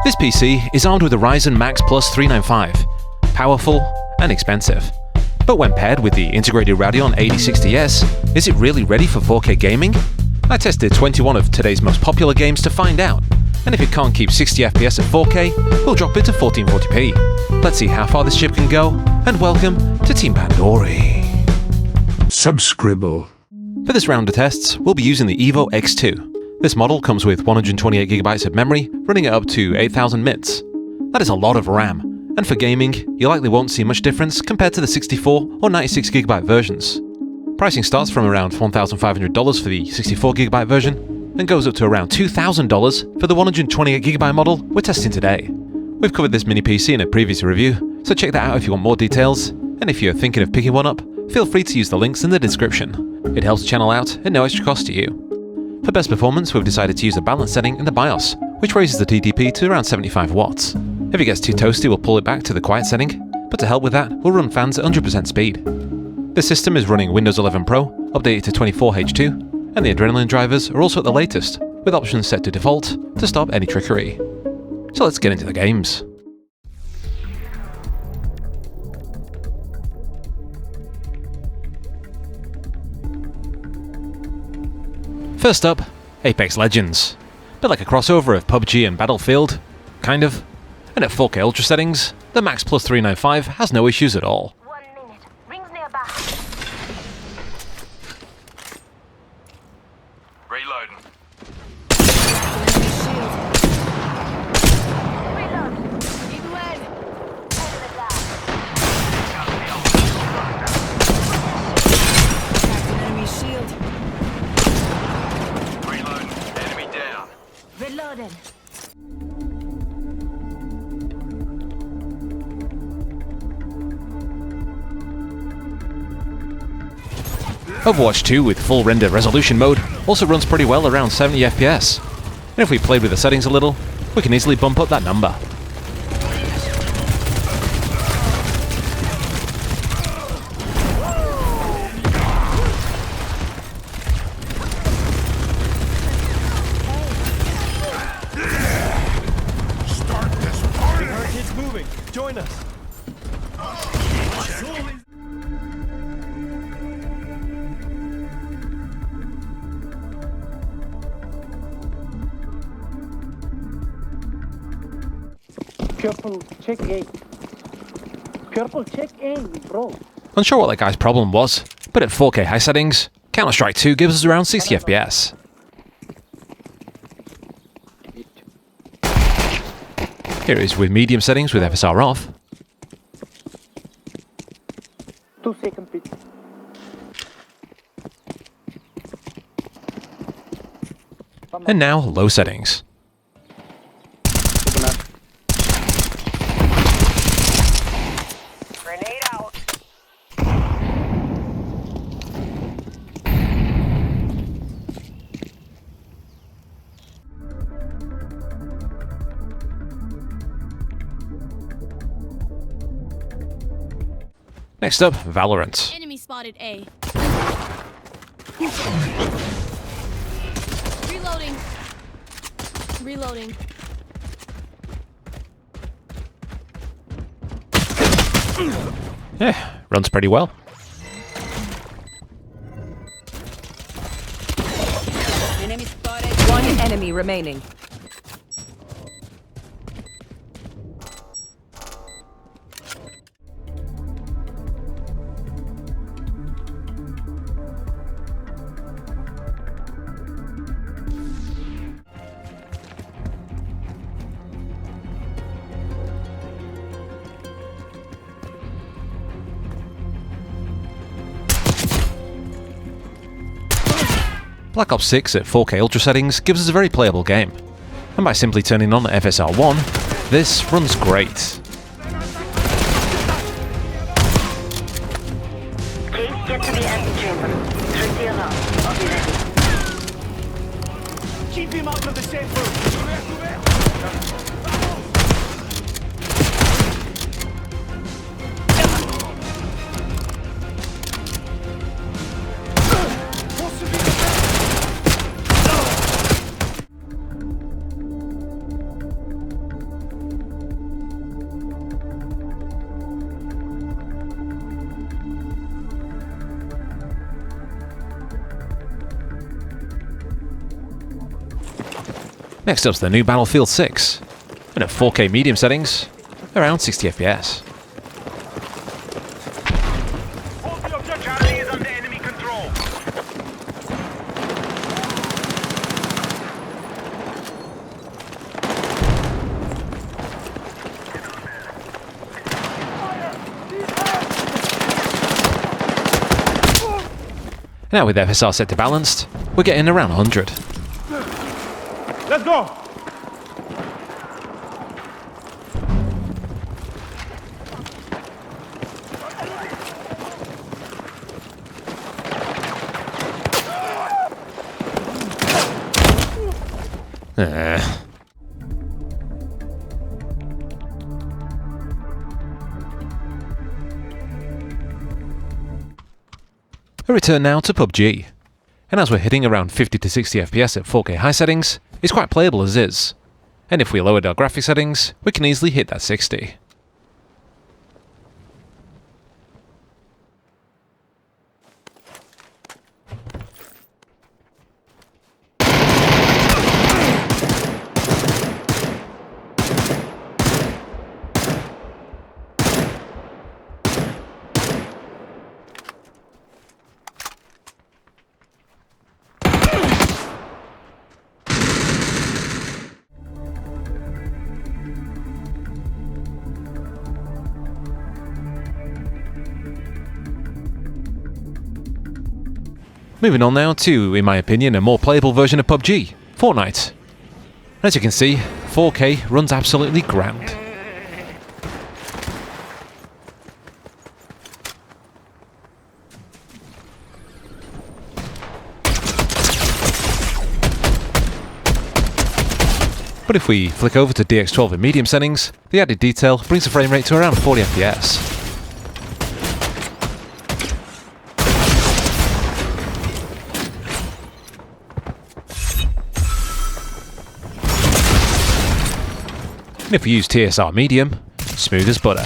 This PC is armed with a Ryzen Max Plus 395, powerful and expensive. But when paired with the integrated Radeon 8060S, is it really ready for 4K gaming? I tested 21 of today's most popular games to find out, and if it can't keep 60 FPS at 4K, we'll drop it to 1440p. Let's see how far this chip can go, and welcome to Team Pandori. Subscribble. For this round of tests, we'll be using the Evo X2. This model comes with 128GB of memory, running it up to 8000 MITs. That is a lot of RAM, and for gaming, you likely won't see much difference compared to the 64 or 96GB versions. Pricing starts from around $1,500 for the 64GB version, and goes up to around $2,000 for the 128GB model we're testing today. We've covered this mini PC in a previous review, so check that out if you want more details, and if you're thinking of picking one up, feel free to use the links in the description. It helps the channel out at no extra cost to you. For best performance, we've decided to use a balance setting in the BIOS, which raises the TDP to around 75 watts. If it gets too toasty, we'll pull it back to the quiet setting, but to help with that, we'll run fans at 100% speed. This system is running Windows 11 Pro, updated to 24H2, and the Adrenaline drivers are also at the latest, with options set to default to stop any trickery. So let's get into the games. First up, Apex Legends. Bit like a crossover of PUBG and Battlefield, kind of. And at 4K Ultra settings, the Max Plus 395 has no issues at all. 1 minute. Rings nearby. Reloading. Reload. Need lead. Enemy down. Enemy shield. Reloading. Enemy down. Reloaded. Overwatch 2 with full render resolution mode also runs pretty well around 70 FPS. And if we play with the settings a little, we can easily bump up that number. Start this party. Our kids moving. Join us. Purple, check A. Purple, check A, bro. Unsure what that guy's problem was, but at 4K high settings, Counterstrike 2 gives us around 60 FPS. Here is with medium settings with FSR off. 2 seconds, please. And now low settings. Grenade out. Next up, Valorant. Enemy spotted A. Reloading. Reloading. Yeah, runs pretty well. Enemy spotted. One enemy remaining. Black Ops 6 at 4K Ultra settings gives us a very playable game. And by simply turning on the FSR 1, this runs great. Please get to the antechamber. 30 alarm. I'll be ready. Keep him out of the safe room. Next up's the new Battlefield 6, and at 4K medium settings, around 60 FPS. Charlie is under enemy control. Now with FSR set to balanced, we're getting around 100. Let's go. A return now to PUBG, and as we're hitting around 50 to 60 FPS at 4K high settings, it's quite playable as is, and if we lowered our graphic settings, we can easily hit that 60. Moving on now to, in my opinion, a more playable version of PUBG, Fortnite. As you can see, 4K runs absolutely grand. But if we flick over to DX12 in medium settings, the added detail brings the frame rate to around 40 FPS. And if we use TSR medium, smooth as butter.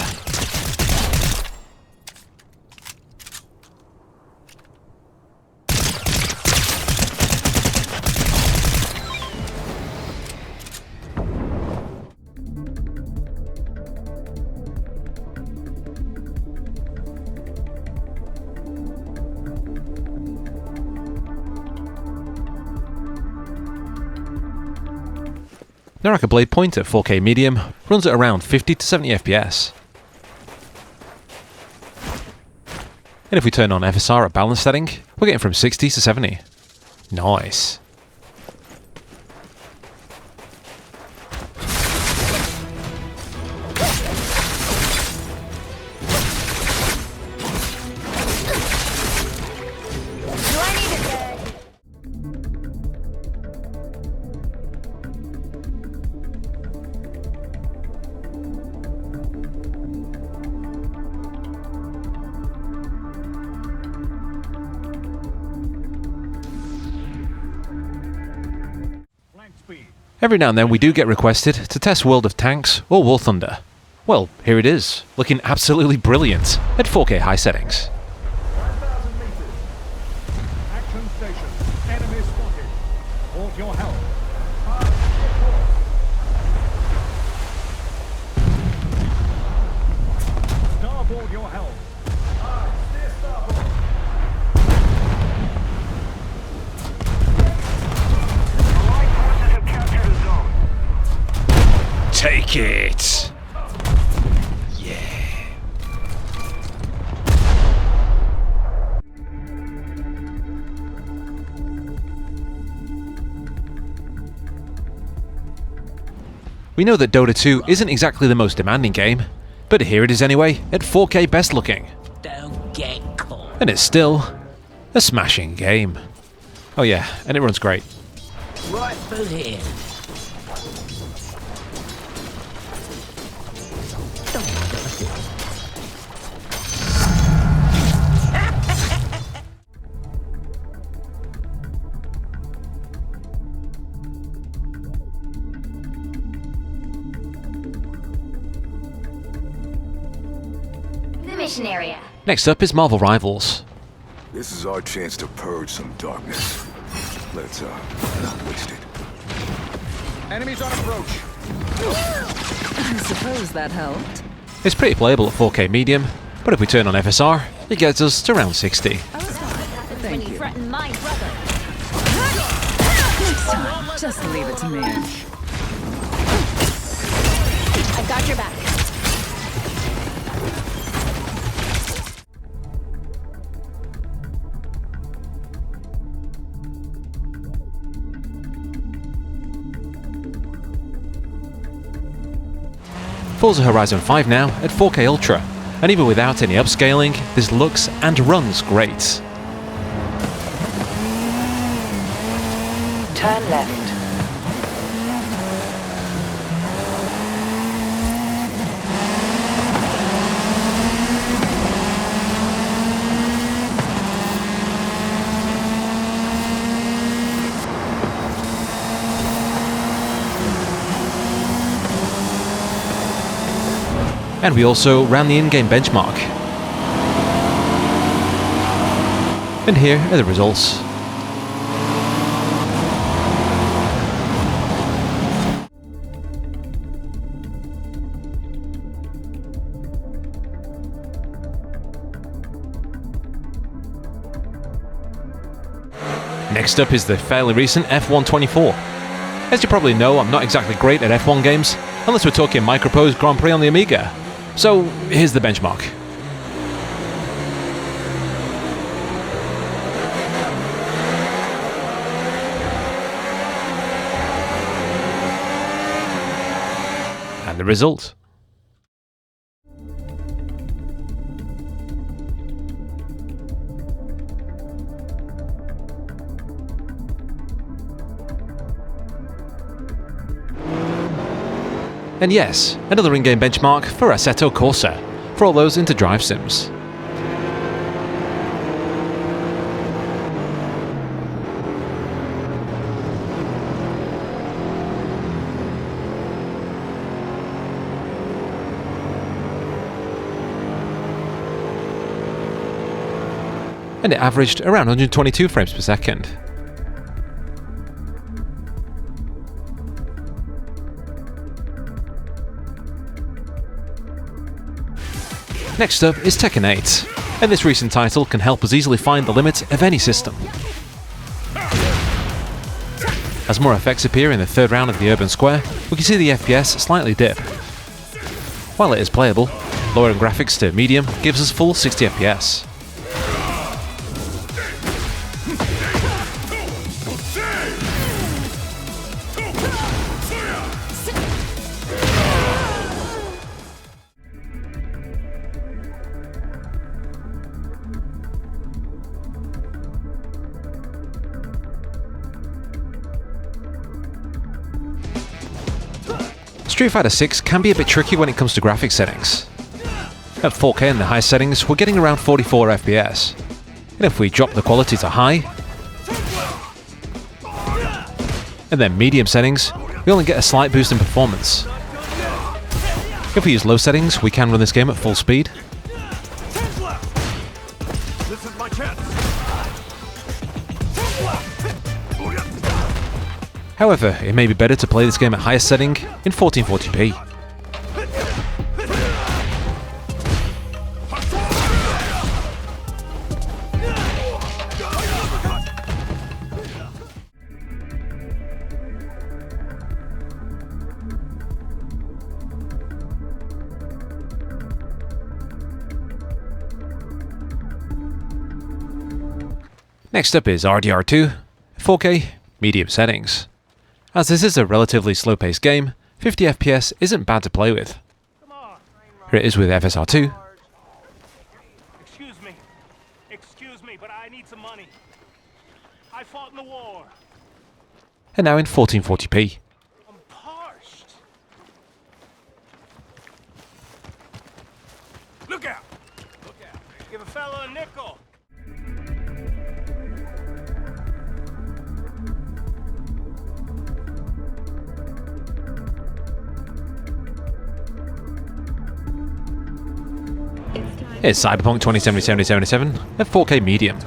Naraka Bladepoint at 4K medium runs at around 50 to 70 FPS. And if we turn on FSR at balance setting, we're getting from 60 to 70. Nice. Every now and then we do get requested to test World of Tanks or War Thunder. Well, here it is, looking absolutely brilliant at 4K high settings. 1,000 meters. Action station. Enemy spotted. Hold your help. Starboard your help. Steer starboard. Allied forces have captured a zone. Take it! Yeah. We know that Dota 2 isn't exactly the most demanding game, but here it is anyway, at 4K best looking. Don't get caught. And it's still a smashing game. Oh yeah, and it runs great. Right foot here. The mission area. Next up is Marvel Rivals. This is our chance to purge some darkness. Let's not waste it. Enemies on approach. I suppose that helped. It's pretty playable at 4K medium, but if we turn on FSR, it gets us to around 60. Thank you. Threaten my brother. Next time, just leave it to me. I got your back. Forza Horizon 5 now at 4K Ultra, and even without any upscaling, this looks and runs great. Turn left. And we also ran the in-game benchmark. And here are the results. Next up is the fairly recent F124. As you probably know, I'm not exactly great at F1 games, unless we're talking Microprose Grand Prix on the Amiga. So here's the benchmark. And the result. And yes, another in-game benchmark for Assetto Corsa, for all those into drive sims. And it averaged around 122 frames per second. Next up is Tekken 8, and this recent title can help us easily find the limit of any system. As more effects appear in the third round of the urban square, we can see the FPS slightly dip. While it is playable, lowering graphics to medium gives us full 60 FPS. Street Fighter 6 can be a bit tricky when it comes to graphics settings. At 4K in the high settings, we're getting around 44 FPS. And if we drop the quality to high, and then medium settings, we only get a slight boost in performance. If we use low settings, we can run this game at full speed. This is my chance. However, it may be better to play this game at highest setting in 1440p. Next up is RDR2, 4K, medium settings. As this is a relatively slow-paced game, 50 FPS isn't bad to play with. Here it is with FSR2. Excuse me, but I need some money. I fought in the war. And now in 1440p. I'm parched. Look out! Look out! Give a fella a nickel. It's Cyberpunk 2077 at 4K medium.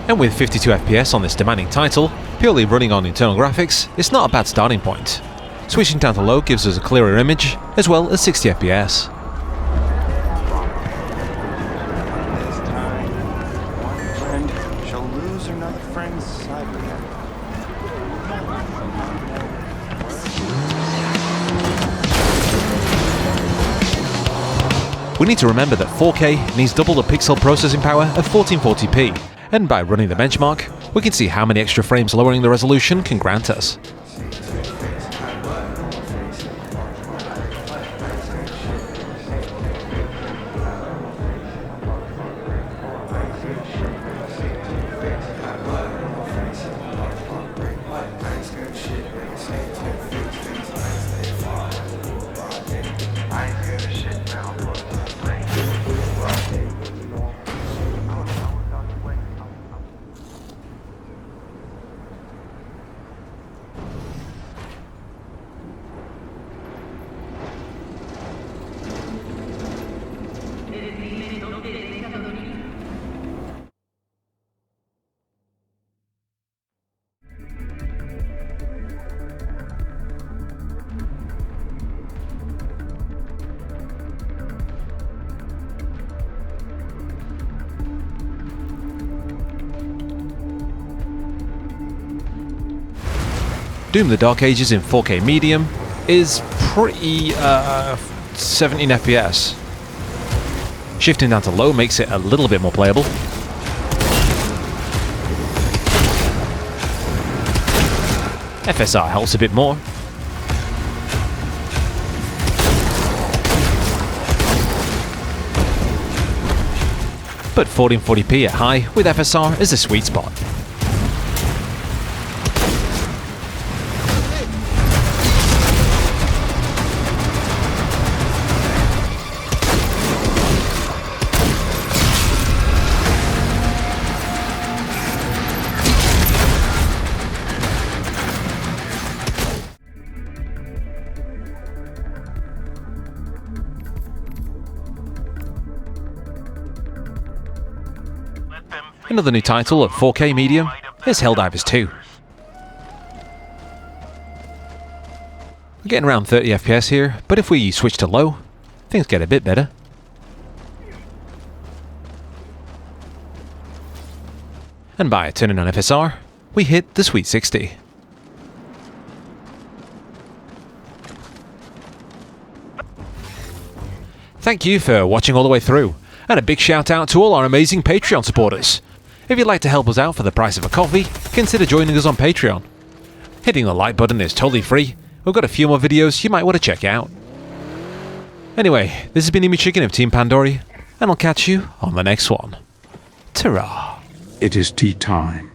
And with 52 FPS on this demanding title, purely running on internal graphics, it's not a bad starting point. Switching down to low gives us a clearer image, as well as 60 FPS. This time, one friend shall lose another friend's Cyberpunk. We need to remember that 4K needs double the pixel processing power of 1440p, and by running the benchmark, we can see how many extra frames lowering the resolution can grant us. Doom the Dark Ages in 4K medium is pretty 17 FPS. Shifting down to low makes it a little bit more playable. FSR helps a bit more. But 1440p at high with FSR is the sweet spot. Another new title at 4K medium is Helldivers 2. We're getting around 30 FPS here, but if we switch to low, things get a bit better. And by turning on FSR, we hit the sweet 60. Thank you for watching all the way through, and a big shout out to all our amazing Patreon supporters. If you'd like to help us out for the price of a coffee, consider joining us on Patreon. Hitting the like button is totally free. We've got a few more videos you might want to check out. Anyway, this has been Emu Chicken of Team Pandori, and I'll catch you on the next one. Ta-ra! It is tea time.